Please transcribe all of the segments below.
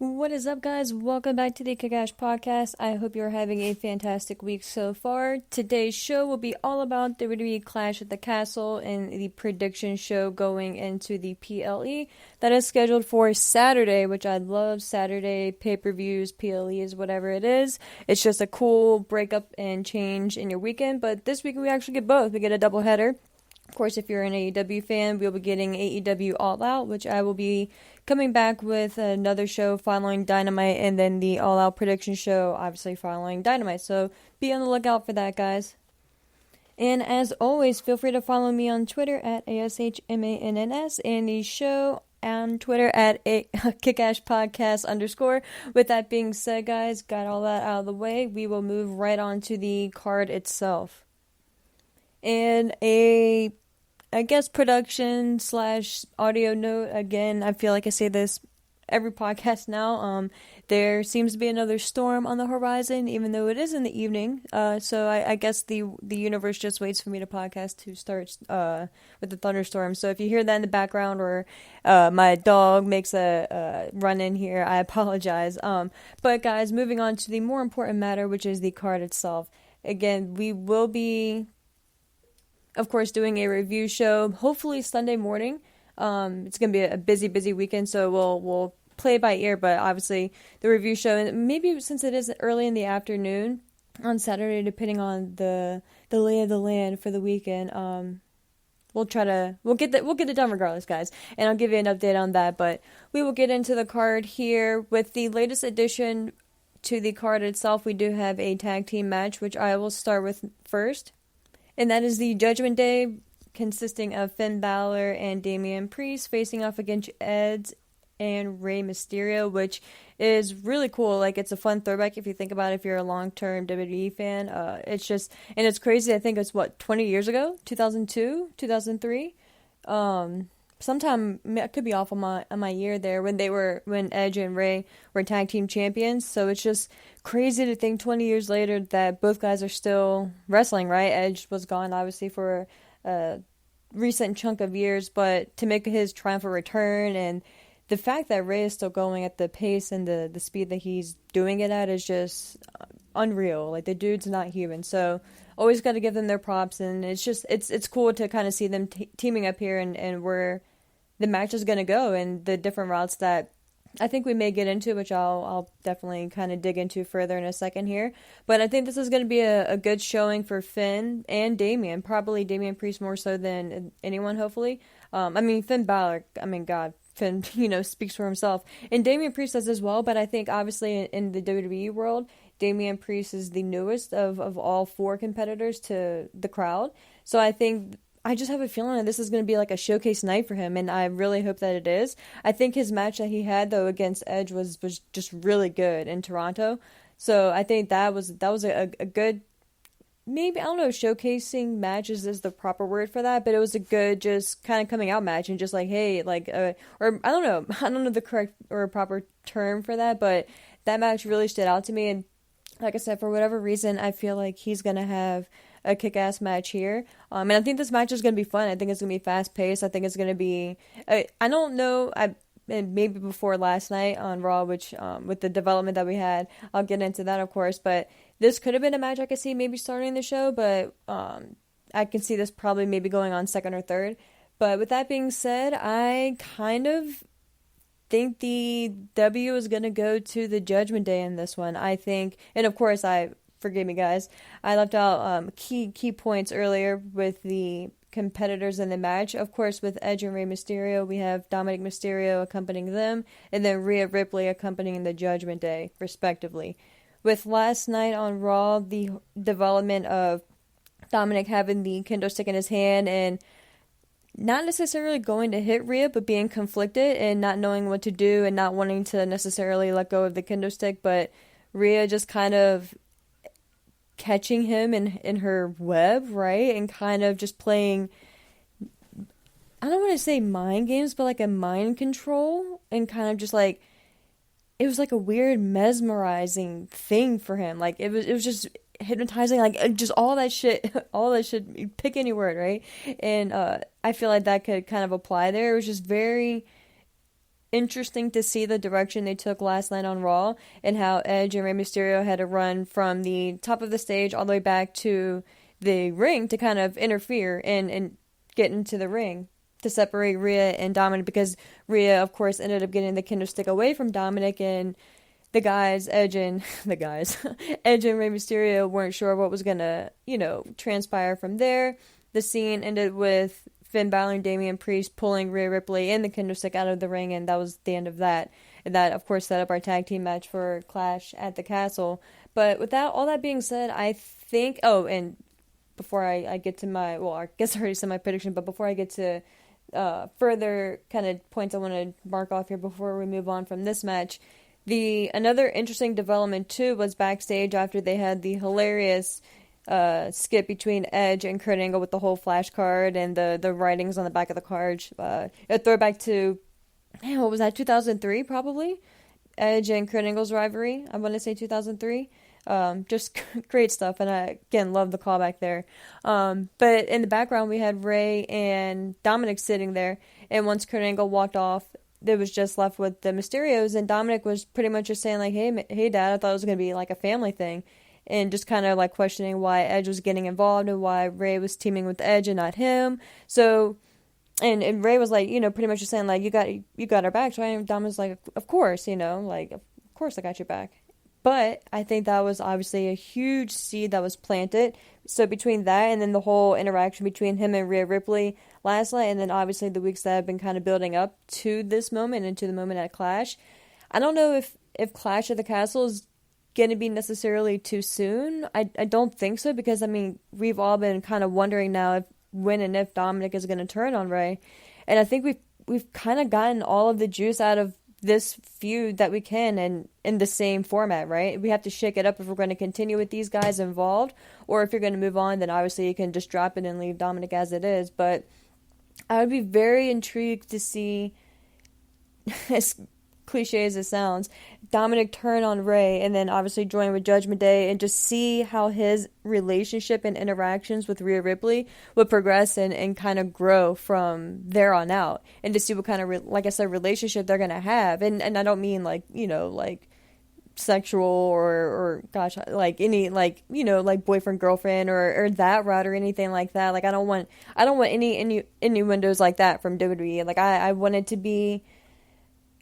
What is up, guys? Welcome back to the Kagash podcast. I hope you're having a fantastic week so far. Today's show will be all about the WWE Clash at the Castle and the prediction show going into the PLE that is scheduled for Saturday, which I love. Saturday pay-per-views, PLEs, whatever it is. It's just a cool breakup and change in your weekend, but this week we actually get both. We get a doubleheader. Of course, if you're an AEW fan, we'll be getting AEW All Out, which I will be coming back with another show following Dynamite, and then the All Out prediction show, obviously following Dynamite. So be on the lookout for that, guys. And as always, feel free to follow me on Twitter at ASHMANNS and the show on Twitter at kickashpodcast_. With that being said, guys, got all that out of the way, we will move right on to the card itself. And I guess production / audio note, again, I feel like I say this every podcast now, there seems to be another storm on the horizon, even though it is in the evening, so I guess the universe just waits for me to podcast to start with the thunderstorm. So if you hear that in the background, or my dog makes a run in here, I apologize. But guys, moving on to the more important matter, which is the card itself. Again, we will be, of course, doing a review show, hopefully Sunday morning. It's going to be a busy weekend, so we'll play by ear, but obviously the review show, and maybe since it is early in the afternoon on Saturday, depending on the lay of the land for the weekend, we'll get it done regardless, guys, and I'll give you an update on that. But we will get into the card here with the latest addition to the card itself. We do have a tag team match, which I will start with first. And that is the Judgment Day, consisting of Finn Balor and Damian Priest facing off against Edge and Rey Mysterio, which is really cool. Like, it's a fun throwback if you think about it, if you're a long-term WWE fan. It's just, and it's crazy. I think it's 20 years ago, 2002, 2003. Sometime, I could be off on my year there, when Edge and Rey were tag team champions. So it's just crazy to think 20 years later that both guys are still wrestling, right? Edge was gone, obviously, for a recent chunk of years, but to make his triumphant return, and the fact that Rey is still going at the pace and the speed that he's doing it at is just unreal. Like, the dude's not human. So always got to give them their props, and it's just it's cool to kind of see them teaming up here, and where the match is going to go, and the different routes that I think we may get into, which I'll definitely kind of dig into further in a second here. But I think this is going to be a good showing for Finn and Damian. Probably Damian Priest more so than anyone, hopefully. Finn Balor, God, Finn, speaks for himself. And Damian Priest does as well, but I think obviously in the WWE world, Damian Priest is the newest of all four competitors to the crowd. So I just have a feeling that this is going to be like a showcase night for him, and I really hope that it is. I think his match that he had, though, against Edge was just really good in Toronto. So I think that was a good, maybe, I don't know, showcasing match is the proper word for that, but it was a good just kind of coming out match, and just like, hey, like, or I don't know the correct or proper term for that, but that match really stood out to me. And like I said, for whatever reason, I feel like he's going to have a kick-ass match here. And I think this match is going to be fun. I think it's going to be fast-paced. I think it's going to be, I don't know, maybe before last night on Raw, which, with the development that we had, I'll get into that, of course, but this could have been a match I could see maybe starting the show, but I can see this probably maybe going on second or third. But with that being said, I kind of think the W is going to go to the Judgment Day in this one. I think, and of course, forgive me, guys, I left out key points earlier with the competitors in the match. Of course, with Edge and Rey Mysterio, we have Dominic Mysterio accompanying them, and then Rhea Ripley accompanying the Judgment Day, respectively. With last night on Raw, the development of Dominic having the kendo stick in his hand and not necessarily going to hit Rhea, but being conflicted and not knowing what to do and not wanting to necessarily let go of the kendo stick, but Rhea just kind of catching him in her web, right? And kind of just playing, I don't want to say mind games, but like a mind control, and kind of just like, it was like a weird mesmerizing thing for him. Like, it was just hypnotizing, like, just all that shit, pick any word, right? And I feel like that could kind of apply there. It was just very, interesting to see the direction they took last night on Raw and how Edge and Rey Mysterio had to run from the top of the stage all the way back to the ring to kind of interfere and get into the ring to separate Rhea and Dominic, because Rhea, of course, ended up getting the kendo stick away from Dominic, and Edge and Rey Mysterio weren't sure what was gonna, transpire from there. The scene ended with Finn Balor and Damian Priest pulling Rhea Ripley and the kendo stick out of the ring, and that was the end of that. And that, of course, set up our tag team match for Clash at the Castle. But with all that being said, I think, and before I get to I guess I already said my prediction, but before I get to further kind of points I want to mark off here before we move on from this match, another interesting development too was backstage after they had the hilarious skit between Edge and Kurt Angle with the whole flashcard and the writings on the back of the card. A throwback to, what was that, 2003 probably? Edge and Kurt Angle's rivalry. I want to say 2003. Just great stuff, and I again love the callback there. But in the background we had Rey and Dominic sitting there, and once Kurt Angle walked off, it was just left with the Mysterios, and Dominic was pretty much just saying like, hey Dad, I thought it was gonna be like a family thing, and just kind of like questioning why Edge was getting involved and why Rey was teaming with Edge and not him. So, and Rey was like, pretty much just saying like, you got our back. So Dominic's like, of course, of course I got your back. But I think that was obviously a huge seed that was planted. So between that and then the whole interaction between him and Rhea Ripley last night, and then obviously the weeks that have been kind of building up to this moment and to the moment at Clash, I don't know if Clash at the Castle is going to be necessarily too soon. I don't think so, because, we've all been kind of wondering now when and if Dominic is going to turn on Rey. And I think we've kind of gotten all of the juice out of this feud that we can, and in the same format, right? We have to shake it up if we're going to continue with these guys involved, or if you're going to move on, then obviously you can just drop it and leave Dominic as it is. But I would be very intrigued to see, as cliche as it sounds, Dominic turn on Rey and then obviously join with Judgment Day, and just see how his relationship and interactions with Rhea Ripley would progress and kind of grow from there on out, and to see what kind of like I said, relationship they're gonna have. And I don't mean like like sexual or gosh, like any like like boyfriend girlfriend or that route or anything like that. Like I don't want any innuendos like that from WWE. Like I want it to be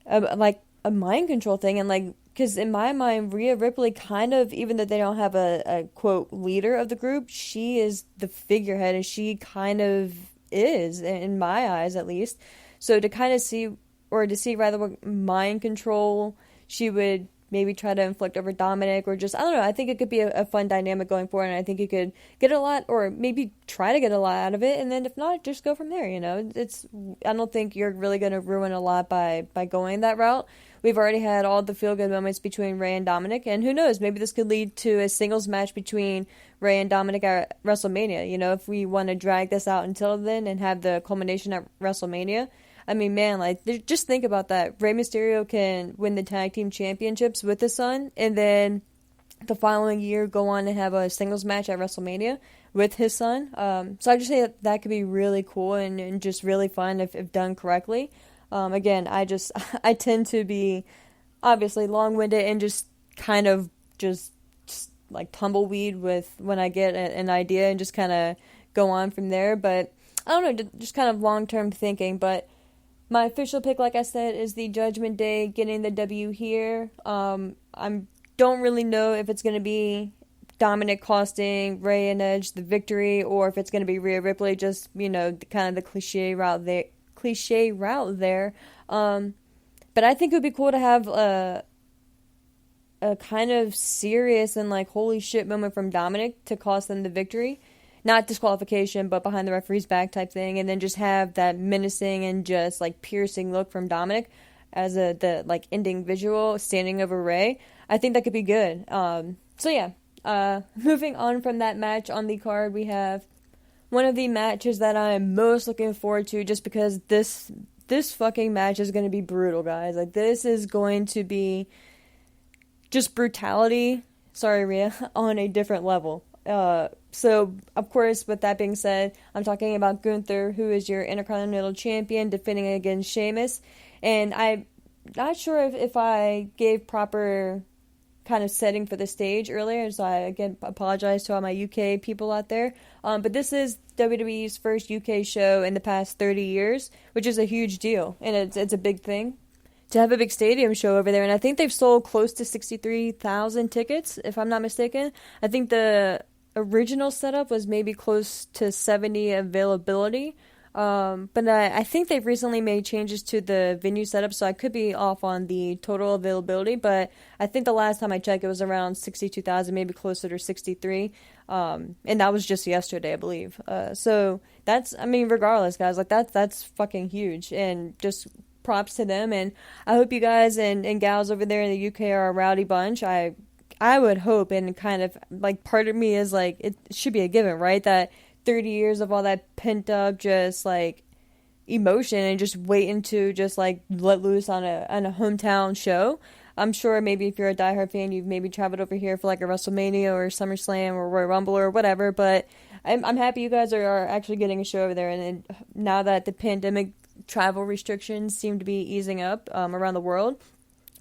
like a mind control thing, and like, because in my mind, Rhea Ripley kind of, even though they don't have a quote leader of the group, she is the figurehead, and she kind of is, in my eyes at least. So to kind of see, or to see rather, what mind control she would maybe try to inflict over Dominic, or just, I don't know, I think it could be a fun dynamic going forward, and I think you could get a lot, or maybe try to get a lot out of it, and then if not, just go from there, I don't think you're really going to ruin a lot by going that route. We've already had all the feel-good moments between Rey and Dominic, and who knows, maybe this could lead to a singles match between Rey and Dominic at WrestleMania, if we want to drag this out until then and have the culmination at WrestleMania. Man, like, just think about that. Rey Mysterio can win the tag team championships with his son, and then the following year go on and have a singles match at WrestleMania with his son. So I just say that could be really cool and just really fun if done correctly. Again, I tend to be obviously long-winded and just kind of just like tumbleweed with when I get an idea and just kind of go on from there. But I don't know, just kind of long-term thinking. But my official pick, like I said, is the Judgment Day getting the W here. I don't really know if it's going to be Dominic costing Rey and Edge the victory, or if it's going to be Rhea Ripley, just, kind of the cliche route there. But I think it would be cool to have a kind of serious and like holy shit moment from Dominic to cost them the victory. Not disqualification, but behind the referee's back type thing, and then just have that menacing and just like piercing look from Dominic as the like ending visual standing over Rey. I think that could be good. So yeah, moving on from that match on the card, we have one of the matches that I'm most looking forward to, just because this fucking match is going to be brutal, guys. Like, this is going to be just brutality, sorry Rhea, on a different level. So, of course, with that being said, I'm talking about Gunther, who is your Intercontinental Champion, defending against Sheamus. And I not sure if I gave proper kind of setting for the stage earlier, so I again apologize to all my UK people out there. But this is WWE's first UK show in the past 30 years, which is a huge deal, and it's a big thing to have a big stadium show over there. And I think they've sold close to 63,000 tickets, if I'm not mistaken. I think the original setup was maybe close to 70 availability. But I think they've recently made changes to the venue setup, so I could be off on the total availability, but I think the last time I checked, it was around 62,000, maybe closer to 63, and that was just yesterday, I believe. So that's, I mean, regardless, guys, like, that's fucking huge, and just props to them, and I hope you guys and gals over there in the UK are a rowdy bunch. I would hope, and kind of, like, part of me is, like, it should be a given, right, that 30 years of all that pent up just like emotion and just waiting to just like let loose on a hometown show. I'm sure maybe if you're a diehard fan, you've maybe traveled over here for like a WrestleMania or SummerSlam or Royal Rumble or whatever, but I'm happy you guys are actually getting a show over there. And now that the pandemic travel restrictions seem to be easing up around the world,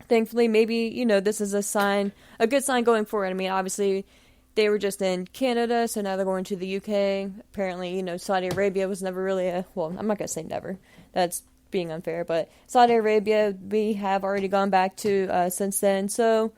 thankfully, maybe, you know, this is a good sign going forward. I mean, obviously, they were just in Canada, so now they're going to the UK. Apparently, you know, Saudi Arabia was never really well, I'm not going to say never. That's being unfair, but Saudi Arabia, we have already gone back to since then. So,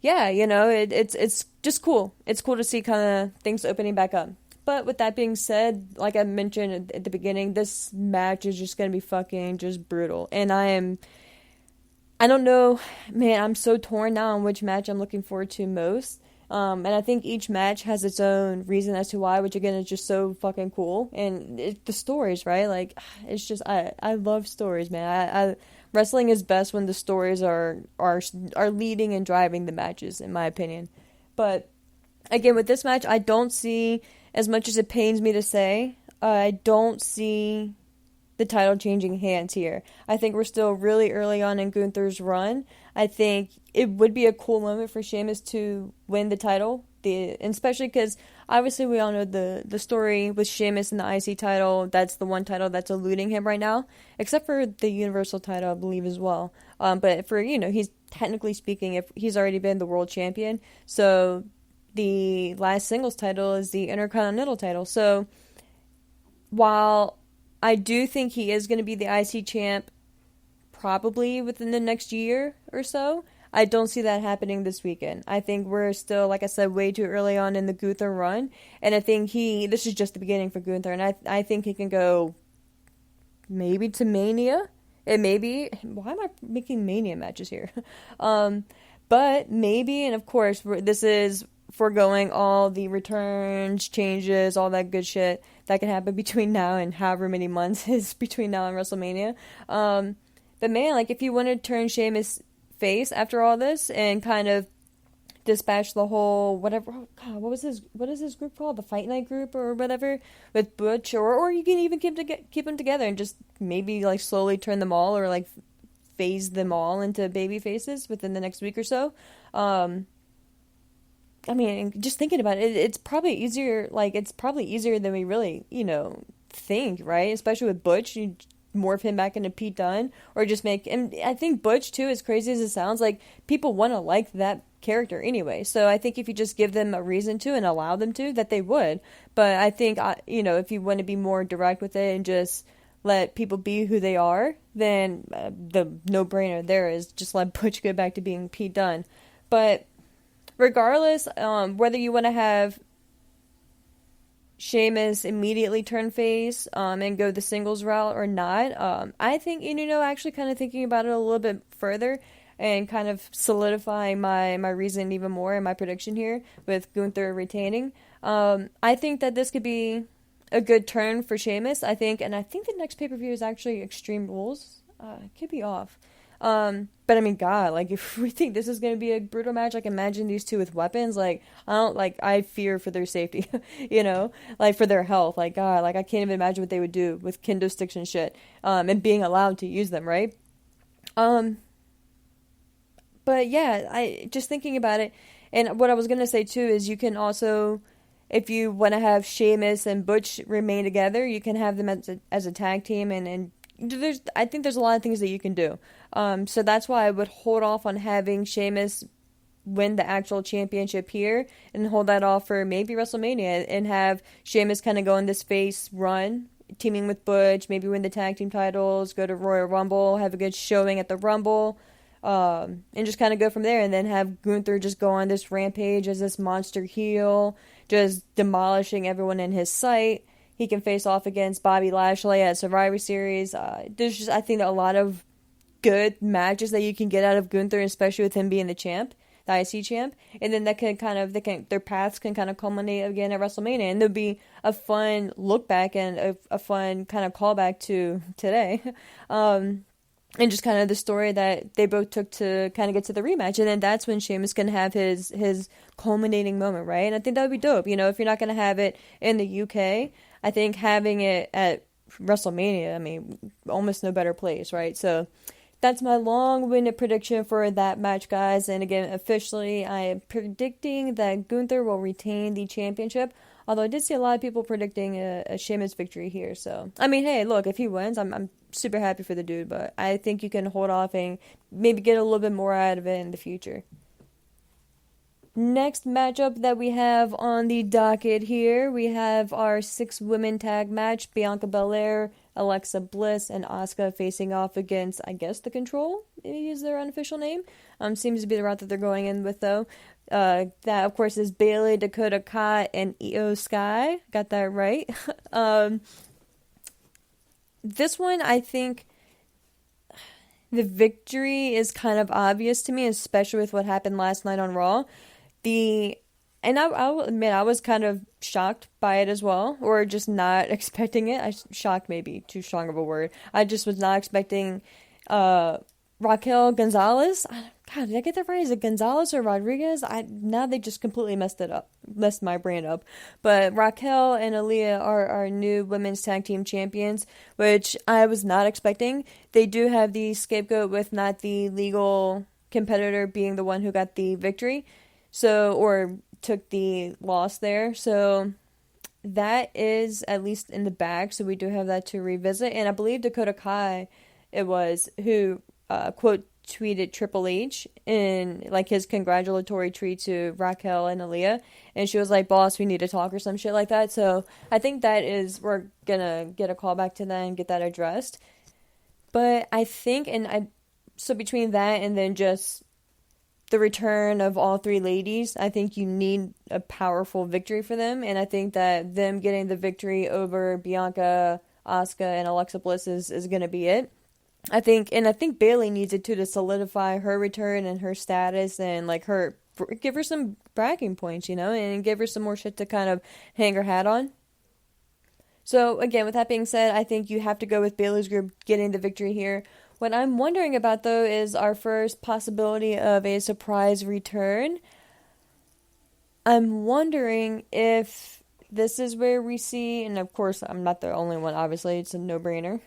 yeah, you know, it's just cool. It's cool to see kind of things opening back up. But with that being said, like I mentioned at the beginning, this match is just going to be fucking just brutal. And I don't know, man, I'm so torn now on which match I'm looking forward to most. And I think each match has its own reason as to why, which again is just so fucking cool. And the stories, right? Like, it's just, I love stories, man. Wrestling is best when the stories are leading and driving the matches, in my opinion. But again, with this match, I don't see, as much as it pains me to say, I don't see the title changing hands here. I think we're still really early on in Gunther's run. I think it would be a cool moment for Sheamus to win the title, and especially because obviously we all know the story with Sheamus and the IC title. That's the one title that's eluding him right now, except for the Universal title, I believe, as well. But for, you know, he's technically speaking, if he's already been the world champion, so the last singles title is the Intercontinental title. So while I do think he is going to be the IC champ probably within the next year or so, I don't see that happening this weekend. I think we're still, like I said, way too early on in the Gunther run, and I think this is just the beginning for Gunther, and I think he can go maybe to Mania, and maybe, why am I making Mania matches here? But maybe, and of course, this is foregoing all the returns, changes, all that good shit that can happen between now and however many months is between now and WrestleMania. But man, like, if you want to turn Sheamus face after all this and kind of dispatch the whole whatever, oh God, what is his group called? The Fight Night group or whatever with Butch, or you can even keep them together and just maybe like slowly turn them all, or like phase them all into baby faces within the next week or so. I mean, just thinking about it, it's probably easier. Like, it's probably easier than we really, you know, think, right? Especially with Butch, you morph him back into Pete Dunne, or just make. And I think Butch too, as crazy as it sounds, like, people want to like that character anyway. So I think if you just give them a reason to and allow them to, that they would. But I think, you know, if you want to be more direct with it and just let people be who they are, then the no-brainer there is just let Butch go back to being Pete Dunne. But regardless, whether you want to have Sheamus immediately turn face and go the singles route or not, I think, you know, actually kind of thinking about it a little bit further and kind of solidifying my reason even more in my prediction here with Gunther retaining, I think that this could be a good turn for Sheamus. I think the next pay-per-view is actually Extreme Rules. Could be off. But I mean, God, like, if we think this is going to be a brutal match, like, imagine these two with weapons, like, I fear for their safety, you know, like, for their health, like, God, like, I can't even imagine what they would do with kendo sticks and shit, and being allowed to use them, right? But yeah, I just thinking about it, and what I was going to say too is you can also, if you want to have Sheamus and Butch remain together, you can have them as a tag team and I think there's a lot of things that you can do. So that's why I would hold off on having Sheamus win the actual championship here and hold that off for maybe WrestleMania and have Sheamus kind of go on this face run, teaming with Butch, maybe win the tag team titles, go to Royal Rumble, have a good showing at the Rumble, and just kind of go from there, and then have Gunther just go on this rampage as this monster heel, just demolishing everyone in his sight. He can face off against Bobby Lashley at Survivor Series. There's just, I think, a lot of good matches that you can get out of Gunther, especially with him being the champ, the IC champ, and then that can kind of their paths can kind of culminate again at WrestleMania, and there'll be a fun look back and a fun kind of callback to today, and just kind of the story that they both took to kind of get to the rematch, and then that's when Sheamus can have his culminating moment, right? And I think that would be dope. You know, if you're not gonna have it in the UK, I think having it at WrestleMania, I mean, almost no better place, right? So that's my long-winded prediction for that match, guys. And again, officially, I am predicting that Gunther will retain the championship. Although I did see a lot of people predicting a Sheamus victory here. So, I mean, hey, look, if he wins, I'm super happy for the dude. But I think you can hold off and maybe get a little bit more out of it in the future. Next matchup that we have on the docket here, we have our 6-women tag match. Bianca Belair, Alexa Bliss, and Asuka facing off against, I guess, The Control, maybe is their unofficial name. Seems to be the route that they're going in with, though. That, of course, is Bayley, Dakota Kai, and Io Sky. Got that right. This one, I think the victory is kind of obvious to me, especially with what happened last night on Raw. And I will admit, I was kind of shocked by it as well, or just not expecting it. Shocked may be too strong of a word. I just was not expecting Raquel Gonzalez. God, did I get that right? Is it Gonzalez or Rodriguez? Now they just completely messed my brain up. But Raquel and Aaliyah are our new women's tag team champions, which I was not expecting. They do have the scapegoat with not the legal competitor being the one who got the victory. Or took the loss there. So that is at least in the bag. So we do have that to revisit. And I believe Dakota Kai, it was, who, quote, tweeted Triple H in, like, his congratulatory tweet to Raquel and Aaliyah. And she was like, boss, we need to talk or some shit like that. So I think we're gonna get a call back to that and get that addressed. But I think, so between that and then just the return of all 3 ladies, I think you need a powerful victory for them, and I think that them getting the victory over Bianca, Asuka, and Alexa Bliss is going to be it. I think Bayley needs it too, to solidify her return and her status, and like give her some bragging points, you know, and give her some more shit to kind of hang her hat on. So again, with that being said, I think you have to go with Bayley's group getting the victory here. What I'm wondering about, though, is our first possibility of a surprise return. I'm wondering if this is where we see, and of course, I'm not the only one, obviously, it's a no-brainer,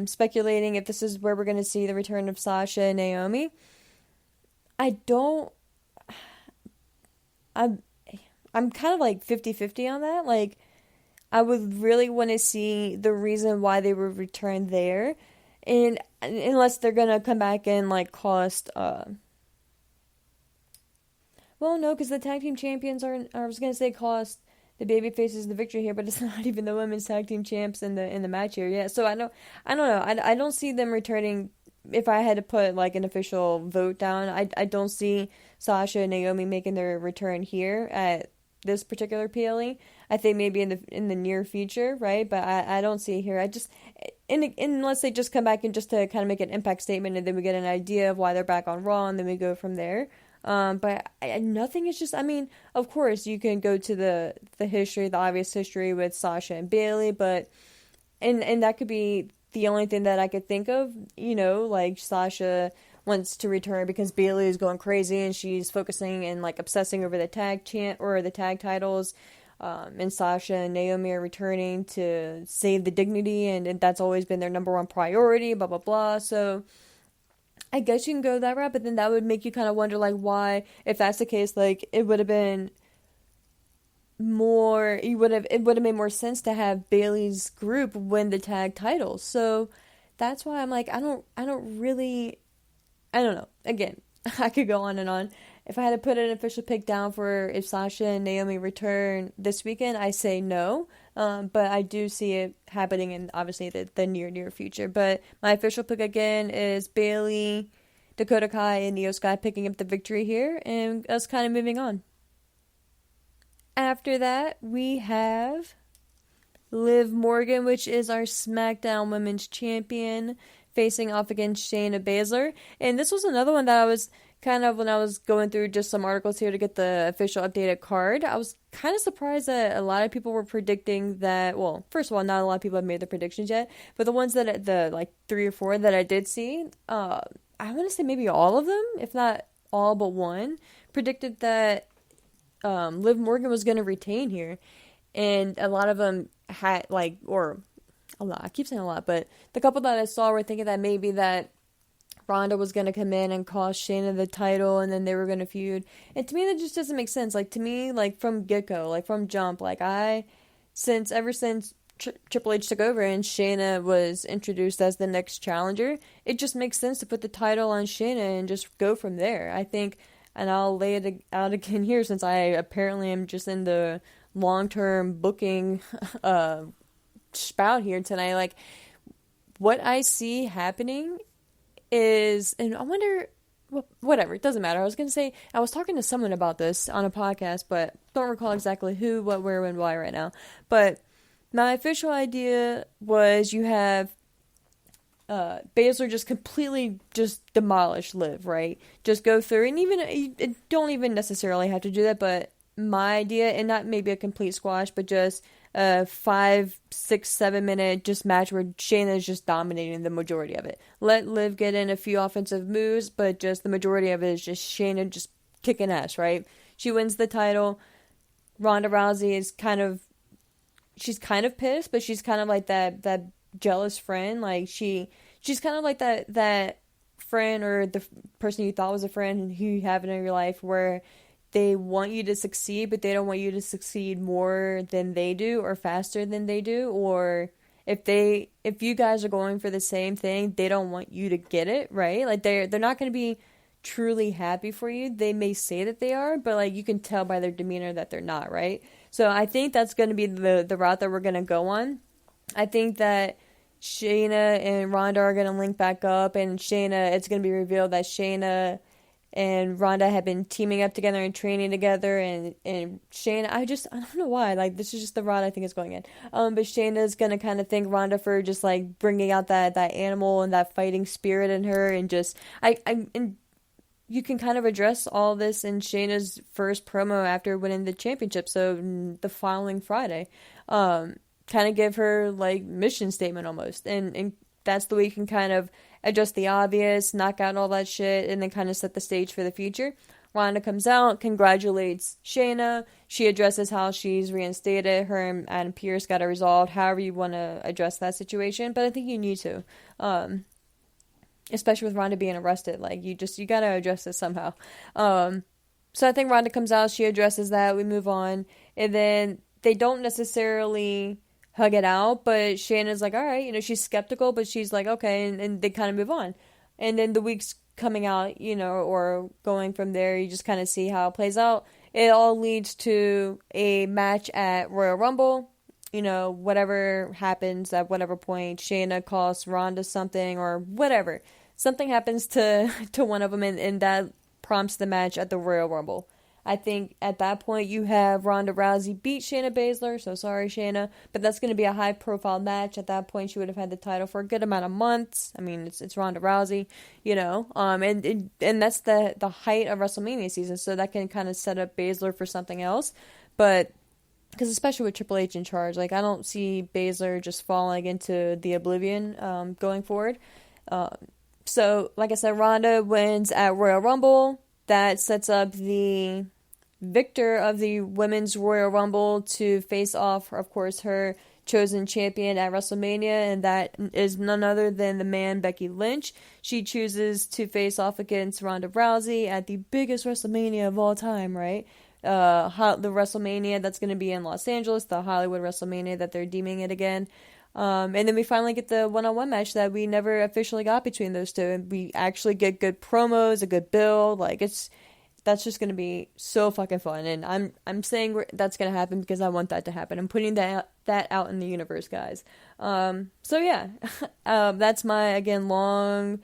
speculating if this is where we're going to see the return of Sasha and Naomi. I'm kind of like 50-50 on that. Like, I would really want to see the reason why they would return there. And unless they're gonna come back and like cost, well, no, because the tag team champions I was gonna say cost the baby faces the victory here, but it's not even the women's tag team champs in the match here yet. So I don't know. I don't see them returning. If I had to put like an official vote down, I don't see Sasha and Naomi making their return here at this particular PLE. I think maybe in the near future, right? But I don't see it here. Unless they just come back and just to kind of make an impact statement, and then we get an idea of why they're back on Raw, and then we go from there. But nothing is just, I mean, of course you can go to the history, the obvious history with Sasha and Bayley, but and that could be the only thing that I could think of, you know, like Sasha wants to return because Bayley is going crazy and she's focusing and like obsessing over the tag or the tag titles. And Sasha and Naomi are returning to save the dignity, and that's always been their number one priority, blah, blah, blah. So I guess you can go that route, but then that would make you kind of wonder, like, why, if that's the case, like, it would have made more sense to have Bayley's group win the tag titles. So that's why I'm like, I don't really, I don't know. Again, I could go on and on. If I had to put an official pick down for if Sasha and Naomi return this weekend, I say no. But I do see it happening in obviously the near future. But my official pick again is Bayley, Dakota Kai, and Io Sky picking up the victory here, and us kind of moving on. After that, we have Liv Morgan, which is our SmackDown Women's Champion, facing off against Shayna Baszler. And this was another one that I was kind of, when I was going through just some articles here to get the official updated card, I was kind of surprised that a lot of people were predicting that, well, first of all, not a lot of people have made their predictions yet, but the ones that, the like 3 or 4 that I did see, I want to say maybe all of them, if not all but one, predicted that Liv Morgan was going to retain here. And a lot of them had, like, or a lot, I keep saying a lot, but the couple that I saw were thinking that maybe that Ronda was going to come in and cost Shayna the title, and then they were going to feud. And to me, that just doesn't make sense. Like, to me, like, from get-go, like, from jump, like, ever since Triple H took over and Shayna was introduced as the next challenger, it just makes sense to put the title on Shayna and just go from there. I think, and I'll lay it out again here since I apparently am just in the long-term booking spout here tonight. Like, what I see happening is, and I wonder, whatever, it doesn't matter. I was going to say, I was talking to someone about this on a podcast, but don't recall exactly who, what, where, when, why right now. But my official idea was you have Baszler just completely just demolish Liv, right? Just go through, and even, you don't even necessarily have to do that, but my idea, and not maybe a complete squash, but just a 5, 6, 7 minute just match where Shayna is just dominating the majority of it. Let Liv get in a few offensive moves, but just the majority of it is just Shayna just kicking ass, right? She wins the title. Ronda Rousey is she's kind of pissed, but she's kind of like that jealous friend. Like, she's kind of like that friend, or the person you thought was a friend who you have in your life, where they want you to succeed, but they don't want you to succeed more than they do or faster than they do. Or if you guys are going for the same thing, they don't want you to get it, right? Like, they're not going to be truly happy for you. They may say that they are, but like, you can tell by their demeanor that they're not, right? So I think that's going to be the route that we're going to go on. I think that Shayna and Ronda are going to link back up, and it's going to be revealed that Shayna and Ronda have been teaming up together and training together, and Shayna, I don't know why, like, this is just the route I think is going in. But Shayna's gonna kind of thank Ronda for just, like, bringing out that animal and that fighting spirit in her, and just, and you can kind of address all this in Shayna's first promo after winning the championship, so the following Friday. Kind of give her, like, mission statement almost, and that's the way you can kind of adjust the obvious, knock out all that shit, and then kind of set the stage for the future. Ronda comes out, congratulates Shayna. She addresses how she's reinstated. Her and Adam Pearce got it resolved, however you want to address that situation. But I think you need to. Especially with Ronda being arrested. Like, you got to address this somehow. So I think Ronda comes out, she addresses that, we move on. And then they don't necessarily hug it out, but Shayna's like, all right, she's skeptical, but she's like, okay, and they kind of move on. And then the weeks coming out, or going from there, you just kind of see how it plays out. It all leads to a match at Royal Rumble. Whatever happens at whatever point, Shayna costs Ronda something or whatever. Something happens to one of them, and that prompts the match at the Royal Rumble. I think at that point you have Ronda Rousey beat Shayna Baszler, so sorry Shayna, but that's going to be a high-profile match. At that point, she would have had the title for a good amount of months. I mean, it's Ronda Rousey, and that's the height of WrestleMania season, so that can kind of set up Baszler for something else. But because especially with Triple H in charge, like, I don't see Baszler just falling into the oblivion going forward. So, like I said, Ronda wins at Royal Rumble. That sets up the victor of the Women's Royal Rumble to face off, of course, her chosen champion at WrestleMania, and that is none other than the man Becky Lynch. She chooses to face off against Ronda Rousey at the biggest WrestleMania of all time, right? The WrestleMania that's going to be in Los Angeles, the Hollywood WrestleMania that they're deeming it again. And then we finally get the one-on-one match that we never officially got between those two, and we actually get good promos, a good build. Like, that's just gonna be so fucking fun, and I'm saying that's gonna happen because I want that to happen. I'm putting that out in the universe, guys. So yeah, that's my, again, long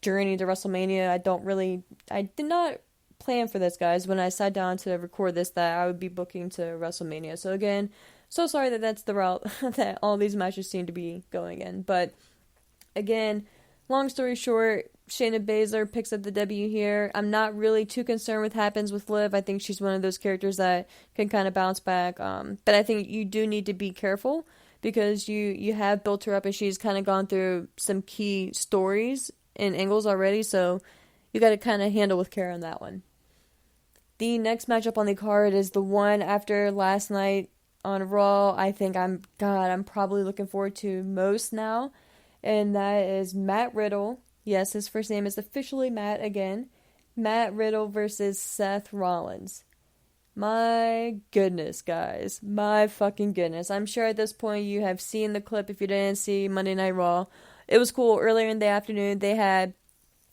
journey to WrestleMania. I did not plan for this, guys, when I sat down to record this, that I would be booking to WrestleMania. So again, so sorry that that's the route that all these matches seem to be going in. But again, long story short, Shayna Baszler picks up the W here. I'm not really too concerned with what happens with Liv. I think she's one of those characters that can kind of bounce back. But I think you do need to be careful because you have built her up and she's kind of gone through some key stories and angles already. So you got to kind of handle with care on that one. The next matchup on the card is the one after last night on Raw. I think I'm probably looking forward to most now. And that is Matt Riddle. Yes, his first name is officially Matt again. Matt Riddle versus Seth Rollins. My goodness, guys. My fucking goodness. I'm sure at this point you have seen the clip if you didn't see Monday Night Raw. It was cool. Earlier in the afternoon, they had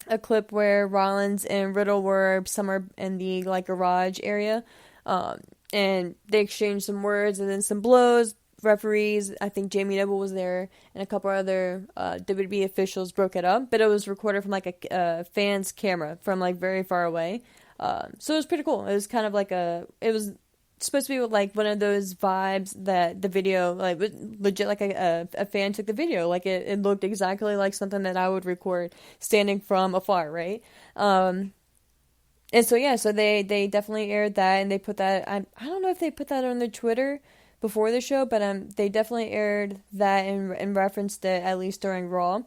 a clip where Rollins and Riddle were somewhere in the, like, garage area. And they exchanged some words and then some blows. Referees, I think Jamie Noble was there, and a couple other WWE officials broke it up, but it was recorded from, like, a fan's camera from, like, very far away. So it was pretty cool. It was kind of like it was supposed to be like one of those vibes that the video, like, legit, like a fan took the video. Like, it looked exactly like something that I would record standing from afar, right? And so, yeah, so they definitely aired that, and they put that, I don't know if they put that on their Twitter before the show, but they definitely aired that and referenced it, at least during Raw.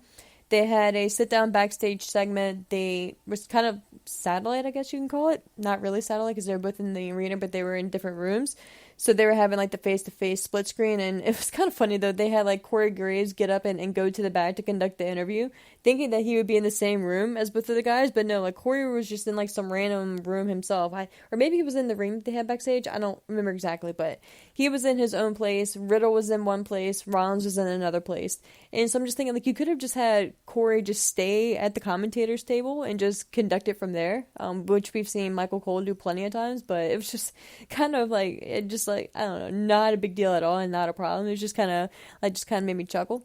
They had a sit-down backstage segment. They was kind of satellite, I guess you can call it. Not really satellite because they were both in the arena, but they were in different rooms. So they were having, like, the face-to-face split screen, and it was kind of funny, though. They had, like, Corey Graves get up and go to the back to conduct the interview, thinking that he would be in the same room as both of the guys, but no, like, Corey was just in, like, some random room himself. Or maybe he was in the ring that they had backstage. I don't remember exactly, but he was in his own place. Riddle was in one place. Rollins was in another place. And so I'm just thinking, like, you could have just had Corey just stay at the commentator's table and just conduct it from there, which we've seen Michael Cole do plenty of times, but it was just kind of, like, it just, like, I don't know, not a big deal at all and not a problem. It was just kind of, like, just kind of made me chuckle.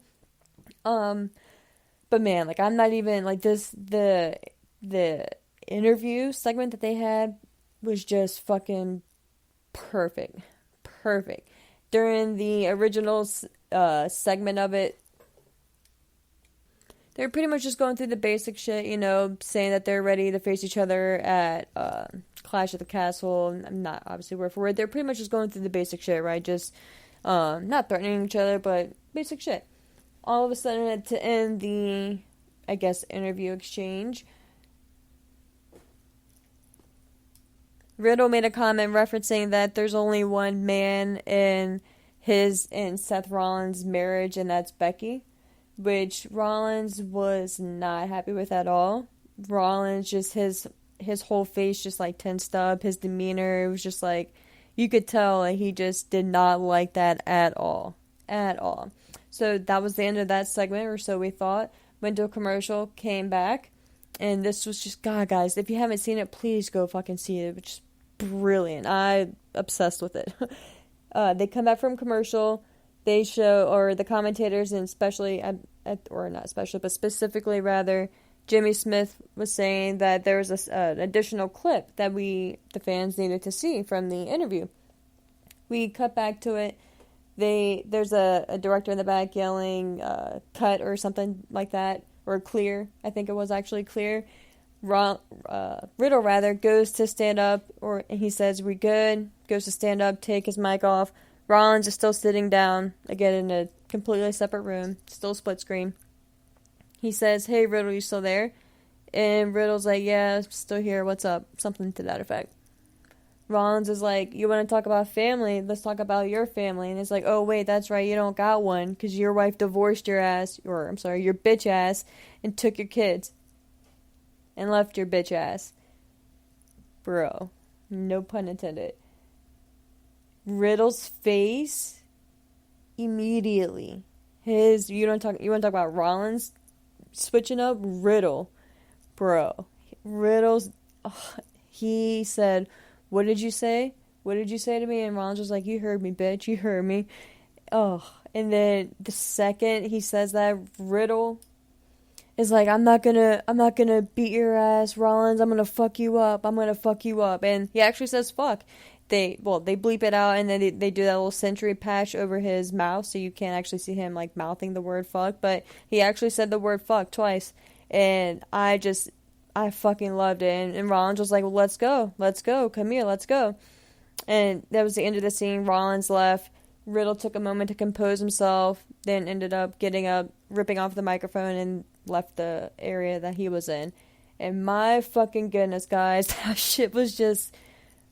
But man, like, I'm not even, like, the interview segment that they had was just fucking perfect. During the original segment of it, they're pretty much just going through the basic shit, you know, saying that they're ready to face each other at Clash at the Castle. I'm not obviously word for word. They're pretty much just going through the basic shit, right? Just not threatening each other, but basic shit. All of a sudden, to end the, I guess, interview exchange, Riddle made a comment referencing that there's only one man in Seth Rollins' marriage, and that's Becky, which Rollins was not happy with at all. Rollins, just his whole face just, like, tensed up, his demeanor, it was just like, you could tell like, he just did not like that at all. So that was the end of that segment, or so we thought. Went to a commercial, came back, and this was just, God, guys, if you haven't seen it, please go fucking see it. It's just brilliant. I'm obsessed with it. They come back from commercial, they show, or the commentators, and especially, or not especially, but specifically rather, Jimmy Smith was saying that there was an additional clip that the fans needed to see from the interview. We cut back to it. There's a director in the back yelling, cut or something like that, or clear. I think it was actually clear. Riddle goes to stand up, or he says, "We good?" Goes to stand up, take his mic off. Rollins is still sitting down, again in a completely separate room, still split screen. He says, "Hey, Riddle, you still there?" And Riddle's like, "Yeah, still here, what's up?" Something to that effect. Rollins is like, "You want to talk about family? Let's talk about your family." And it's like, "Oh, wait, that's right, you don't got one, because your wife divorced your bitch ass, and took your kids. And left your bitch ass." Bro. No pun intended. Riddle's face immediately. You want to talk about Rollins switching up? Riddle. Bro. Riddle's, he said, "What did you say? What did you say to me?" And Rollins was like, "You heard me, bitch. You heard me." Oh, and then the second he says that, Riddle is like, I'm not gonna beat your ass, Rollins. I'm gonna fuck you up. I'm gonna fuck you up." And he actually says fuck. They bleep it out, and then they do that little century patch over his mouth, so you can't actually see him like mouthing the word fuck. But he actually said the word fuck twice, and I fucking loved it. And Rollins was like, "Well, let's go, come here, let's go." And that was the end of the scene. Rollins left. Riddle took a moment to compose himself, then ended up getting up, ripping off the microphone, and left the area that he was in. And my fucking goodness, guys, that shit was just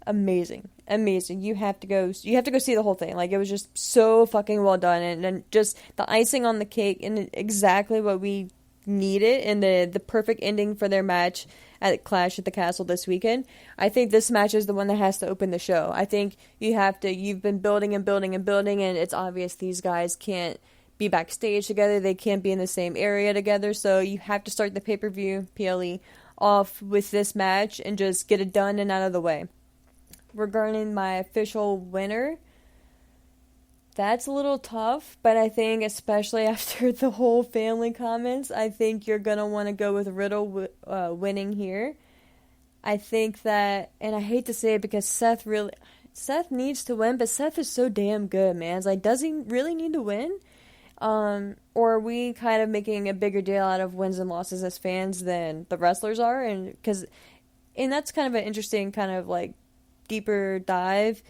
amazing. You have to go see the whole thing. Like, it was just so fucking well done, and just the icing on the cake, and exactly what we needed, and the perfect ending for their match at Clash at the Castle this weekend. I think this match is the one that has to open the show. I think you've been building and building and building, and it's obvious these guys can't be backstage together. They can't be in the same area together, so you have to start the pay-per-view PLE off with this match and just get it done and out of the way. Regarding my official winner, that's a little tough, but I think especially after the whole family comments, I think you're going to want to go with Riddle winning here. I think that, and I hate to say it because Seth needs to win, but Seth is so damn good, man. It's like, does he really need to win? Or are we kind of making a bigger deal out of wins and losses as fans than the wrestlers are? And that's kind of an interesting kind of like deeper dive.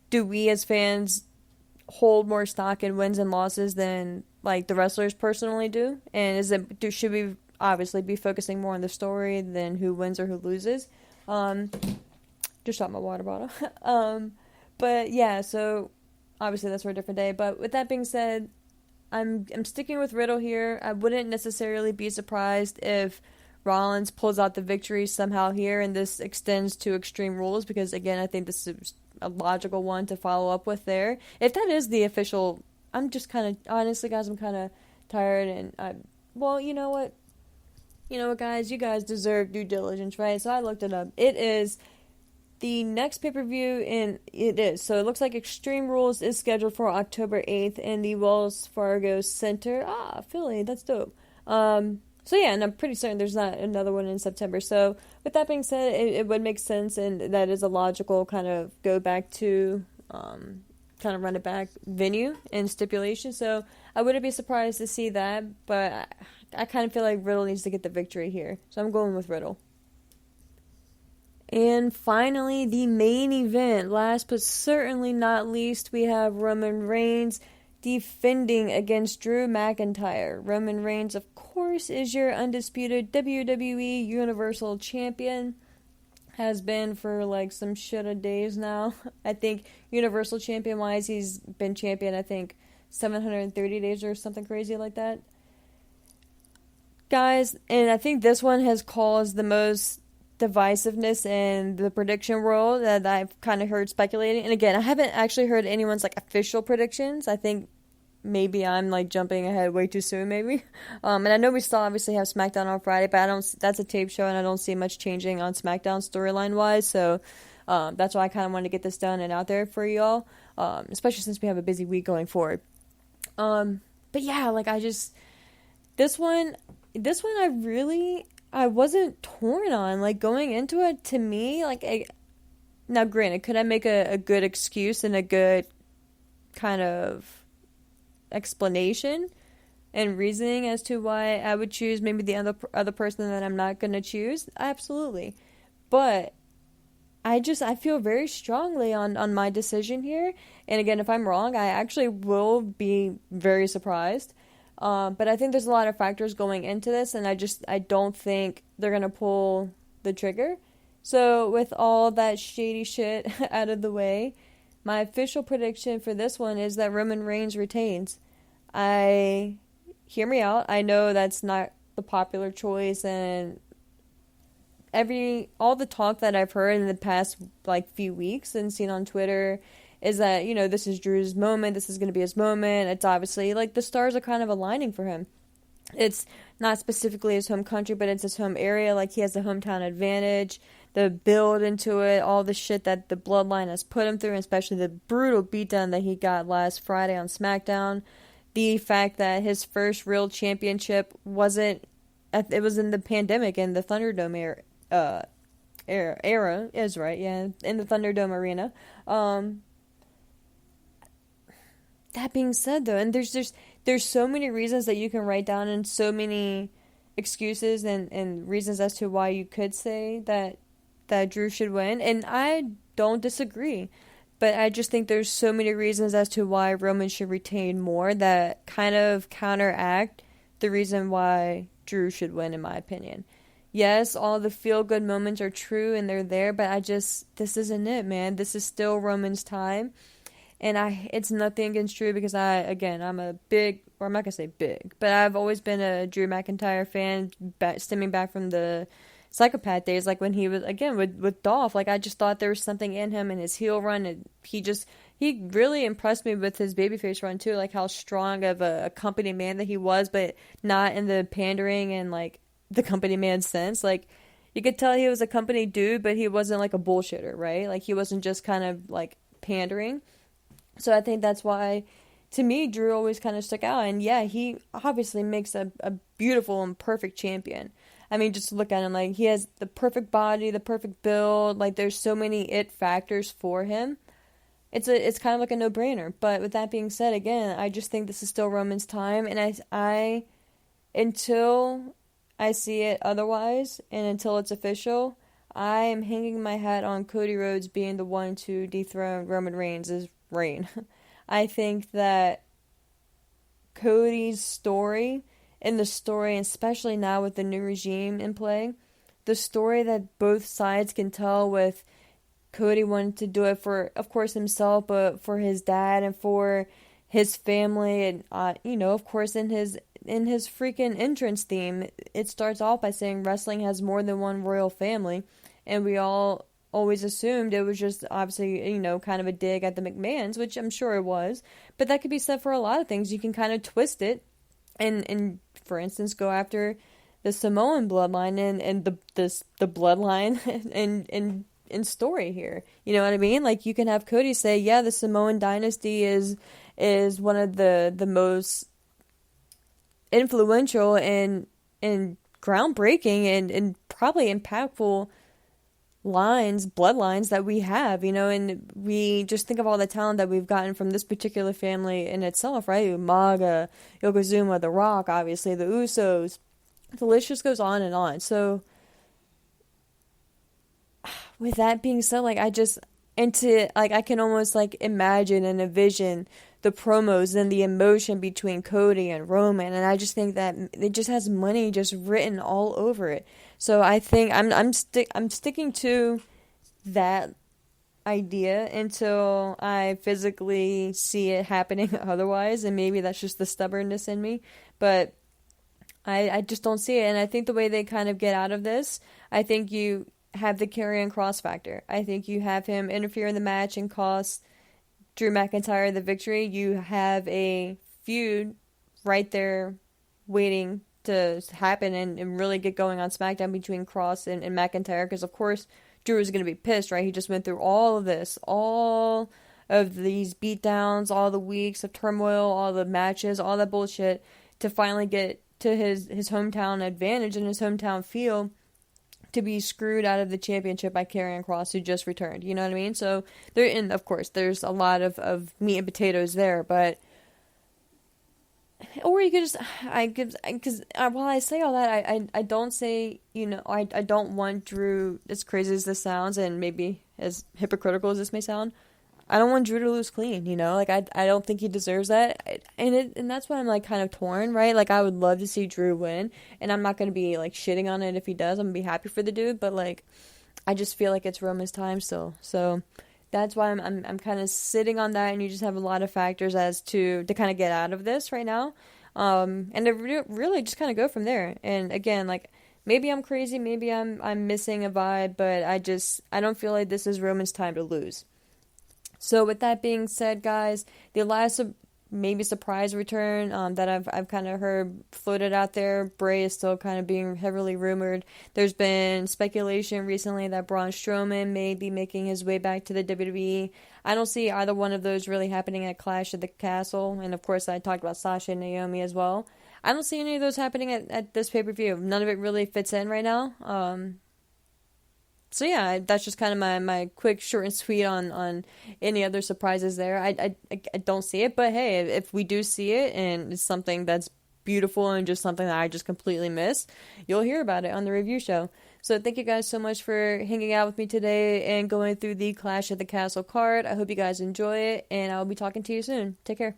Do we as fans hold more stock in wins and losses than like the wrestlers personally do? And should we obviously be focusing more on the story than who wins or who loses? Just shot my water bottle. But yeah, so obviously that's for a different day. But with that being said, I'm sticking with Riddle here. I wouldn't necessarily be surprised if Rollins pulls out the victory somehow here, and this extends to Extreme Rules, because again, I think this is a logical one to follow up with there. If that is the official, I'm just kind of, honestly guys, I'm kind of tired, and you know what, guys, you guys deserve due diligence, right? So I looked it up. It is the next pay-per-view, and so it looks like Extreme Rules is scheduled for October 8th in the Wells Fargo Center. Philly, that's dope. So yeah, and I'm pretty certain there's not another one in September. So with that being said, it would make sense, and that is a logical kind of go back to, kind of run it back venue and stipulation. So I wouldn't be surprised to see that, but I kind of feel like Riddle needs to get the victory here. So I'm going with Riddle. And finally, the main event, last but certainly not least, we have Roman Reigns defending against Drew McIntyre. Roman Reigns, of course, is your undisputed WWE Universal Champion. Has been for like some shit of days now. I think Universal Champion wise, he's been champion, I think, 730 days or something crazy like that. Guys, and I think this one has caused the most divisiveness in the prediction world that I've kind of heard speculating. And again, I haven't actually heard anyone's like official predictions. I think maybe I'm like jumping ahead way too soon, maybe. And I know we still obviously have SmackDown on Friday, but that's a tape show, and I don't see much changing on SmackDown storyline wise. So that's why I kind of wanted to get this done and out there for y'all, especially since we have a busy week going forward. But yeah, like this one I wasn't torn on, like, going into it. To me, like, now granted, could I make a good excuse and a good kind of explanation and reasoning as to why I would choose maybe the other person that I'm not going to choose? Absolutely. But I feel very strongly on my decision here. And again, if I'm wrong, I actually will be very surprised. But I think there's a lot of factors going into this, and I don't think they're going to pull the trigger. So with all that shady shit out of the way, my official prediction for this one is that Roman Reigns retains. Hear me out. I know that's not the popular choice, and all the talk that I've heard in the past like few weeks and seen on Twitter is that, this is Drew's moment. This is going to be his moment. It's obviously, like, the stars are kind of aligning for him. It's not specifically his home country, but it's his home area. Like, he has the hometown advantage, the build into it, all the shit that the bloodline has put him through, especially the brutal beatdown that he got last Friday on SmackDown. The fact that his first real championship wasn't, it was in the pandemic in the Thunderdome era is right, yeah, in the Thunderdome arena. That being said, though, and there's so many reasons that you can write down, and so many excuses and reasons as to why you could say that Drew should win, and I don't disagree. But I just think there's so many reasons as to why Roman should retain more that kind of counteract the reason why Drew should win, in my opinion. Yes, all the feel-good moments are true and they're there, but this isn't it, man. This is still Roman's time. And it's nothing against Drew because I'm a big, or I'm not going to say big, but I've always been a Drew McIntyre fan, stemming back from the Psychopath days, like when he was, again, with Dolph. Like, I just thought there was something in him in his heel run, and he really impressed me with his babyface run, too, like how strong of a company man that he was, but not in the pandering and, like, the company man sense. Like, you could tell he was a company dude, but he wasn't, like, a bullshitter, right? Like, he wasn't just kind of, like, pandering. So I think that's why, to me, Drew always kind of stuck out. And yeah, he obviously makes a beautiful and perfect champion. I mean, just look at him. Like, he has the perfect body, the perfect build. Like, there's so many it factors for him. It's kind of like a no-brainer. But with that being said, again, I just think this is still Roman's time. And I until I see it otherwise, and until it's official, I am hanging my hat on Cody Rhodes being the one to dethrone Roman Reigns' reign. I think that Cody's story, and the story, especially now with the new regime in play, the story that both sides can tell, with Cody wanting to do it for, of course, himself, but for his dad and for his family, and of course, in his freaking entrance theme, it starts off by saying wrestling has more than one royal family, and we all always assumed it was just, obviously, kind of a dig at the McMahons, which I'm sure it was, but that could be said for a lot of things. You can kind of twist it and for instance, go after the Samoan bloodline and the bloodline and story here. You know what I mean? Like, you can have Cody say, yeah, the Samoan dynasty is one of the most influential and groundbreaking and probably impactful bloodlines that we have, and we just think of all the talent that we've gotten from this particular family in itself, right? Umaga, Yokozuna, The Rock, obviously, the Usos, the list just goes on and on. So, with that being said, like, I can almost, like, imagine and envision the promos and the emotion between Cody and Roman, and I just think that it just has money just written all over it. So I think I'm sticking to that idea until I physically see it happening otherwise, and maybe that's just the stubbornness in me, but I just don't see it. And I think the way they kind of get out of this, I think you have the Karrion Kross factor. I think you have him interfere in the match and cost Drew McIntyre the victory. You have a feud right there waiting to happen and really get going on SmackDown between Kross and McIntyre, because of course Drew is going to be pissed, right? He just went through all of this, all of these beatdowns, all the weeks of turmoil, all the matches, all that bullshit, to finally get to his hometown advantage and his hometown feel, to be screwed out of the championship by Karrion Kross, who just returned. You know what I mean? So and of course there's a lot of meat and potatoes there, but or you could just, because while I say all that, I don't say, I don't want Drew, as crazy as this sounds, and maybe as hypocritical as this may sound, I don't want Drew to lose clean, like, I don't think he deserves that, and that's why I'm, like, kind of torn, right? Like, I would love to see Drew win, and I'm not going to be, like, shitting on it if he does. I'm going to be happy for the dude, but, like, I just feel like it's Roman's time still, so that's why I'm kind of sitting on that, and you just have a lot of factors as to kind of get out of this right now, and to really just kind of go from there. And again, like, maybe I'm crazy, maybe I'm missing a vibe, but I don't feel like this is Roman's time to lose. So with that being said, guys, the last maybe surprise return that I've kind of heard floated out there, Bray is still kind of being heavily rumored. There's been speculation recently that Braun Strowman may be making his way back to the WWE. I don't see either one of those really happening at Clash at the Castle, and of course I talked about Sasha and Naomi as well. I don't see any of those happening at this pay-per-view. None of it really fits in right now. So yeah, that's just kind of my quick, short and sweet on any other surprises there. I don't see it, but hey, if we do see it and it's something that's beautiful and just something that I just completely missed, you'll hear about it on the review show. So thank you guys so much for hanging out with me today and going through the Clash at the Castle card. I hope you guys enjoy it, and I'll be talking to you soon. Take care.